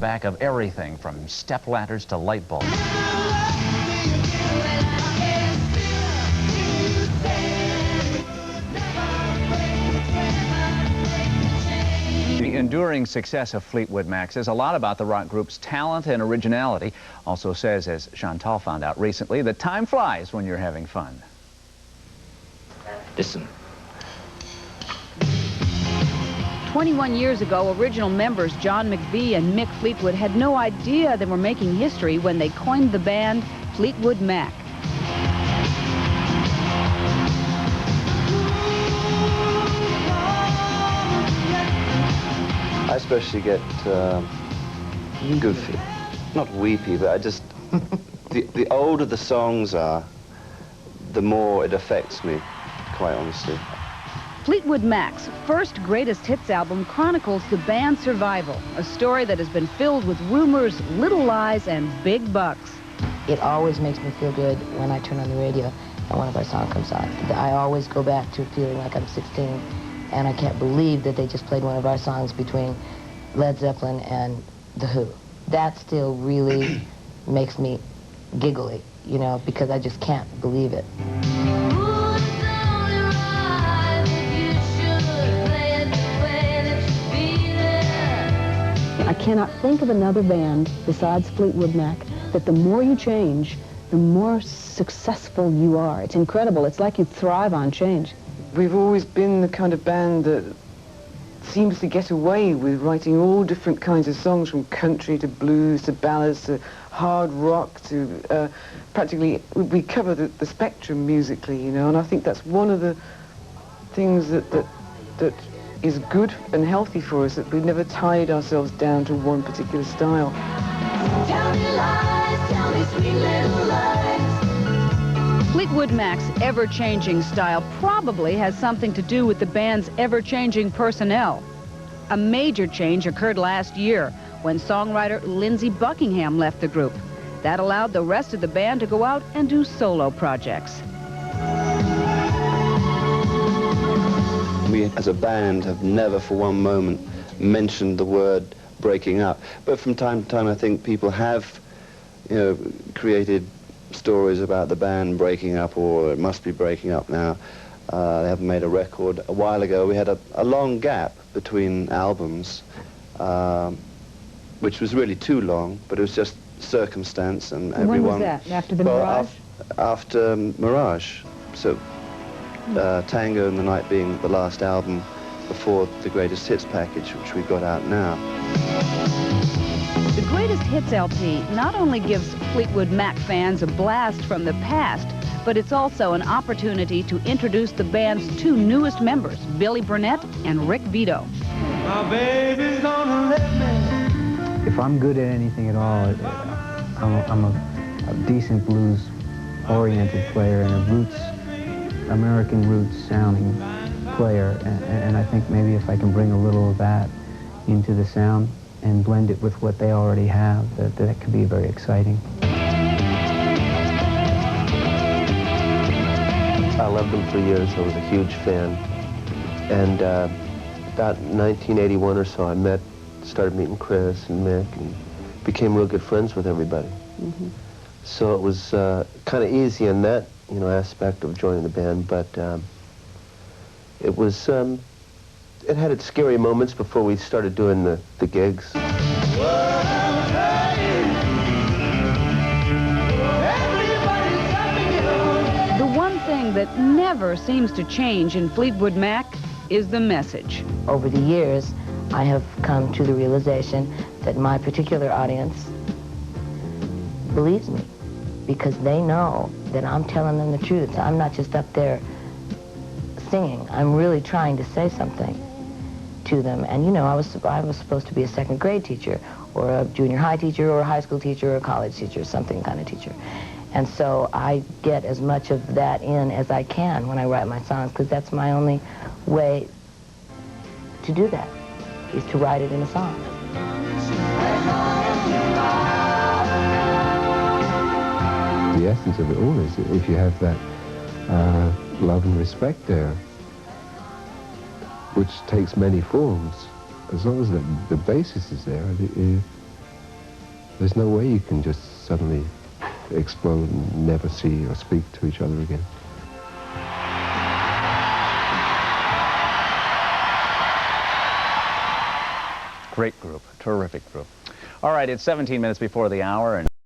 back of everything from step ladders to light bulbs. The enduring success of Fleetwood Mac says a lot about the rock group's talent and originality. Also says, as Chantal found out recently, that time flies when you're having fun. Listen. 21 years ago, original members John McVie and Mick Fleetwood had no idea they were making history when they coined the band Fleetwood Mac. I especially get goofy, not weepy, but I just, the older the songs are, the more it affects me, quite honestly. Fleetwood Mac's first greatest hits album chronicles the band's survival, a story that has been filled with rumors, little lies, and big bucks. It always makes me feel good when I turn on the radio and one of our songs comes on. I always go back to feeling like I'm 16. And I can't believe that they just played one of our songs between Led Zeppelin and The Who. That still really makes me giggly, you know, because I just can't believe it. I cannot think of another band besides Fleetwood Mac that the more you change, the more successful you are. It's incredible. It's like you thrive on change. We've always been the kind of band that seems to get away with writing all different kinds of songs, from country to blues to ballads to hard rock to practically, we cover the spectrum musically, you know, and I think that's one of the things that is good and healthy for us, that we've never tied ourselves down to one particular style. Tell me lies, tell me sweet little lies. Fleetwood Mac's ever-changing style probably has something to do with the band's ever-changing personnel. A major change occurred last year when songwriter Lindsey Buckingham left the group. That allowed the rest of the band to go out and do solo projects. We, as a band, have never for one moment mentioned the word breaking up. But from time to time, I think people have, you know, created stories about the band breaking up, or it must be breaking up now. They haven't made a record. A while ago we had a long gap between albums, which was really too long, but it was just circumstance, and everyone... When was that? After the Mirage? After Mirage. So Tango and the Night being the last album before the Greatest Hits package, which we got out now. The Greatest Hits LP not only gives Fleetwood Mac fans a blast from the past, but it's also an opportunity to introduce the band's two newest members, Billy Burnett and Rick Vito. My baby's gonna let me. If I'm good at anything at all, I'm a decent blues-oriented player and a American roots-sounding player, and I think maybe if I can bring a little of that into the sound and blend it with what they already have, that could be very exciting. I loved them for years. I was a huge fan. And about 1981 or so, I started meeting Chris and Mick, and became real good friends with everybody. Mm-hmm. So it was kind of easy in that, you know, aspect of joining the band, but it was, it had its scary moments before we started doing the gigs. The one thing that never seems to change in Fleetwood Mac is the message. Over the years, I have come to the realization that my particular audience believes me, because they know that I'm telling them the truth. I'm not just up there singing. I'm really trying to say something to them. And you know, I was supposed to be a second grade teacher, or a junior high teacher, or a high school teacher, or a college teacher, something kind of teacher. And so I get as much of that in as I can when I write my songs, because that's my only way to do that, is to write it in a song. The essence of it all is if you have that love and respect there, which takes many forms, as long as the basis is there, There's no way you can just suddenly explode and never see or speak to each other again. Great group, terrific group. All right, it's 17 minutes before the hour, and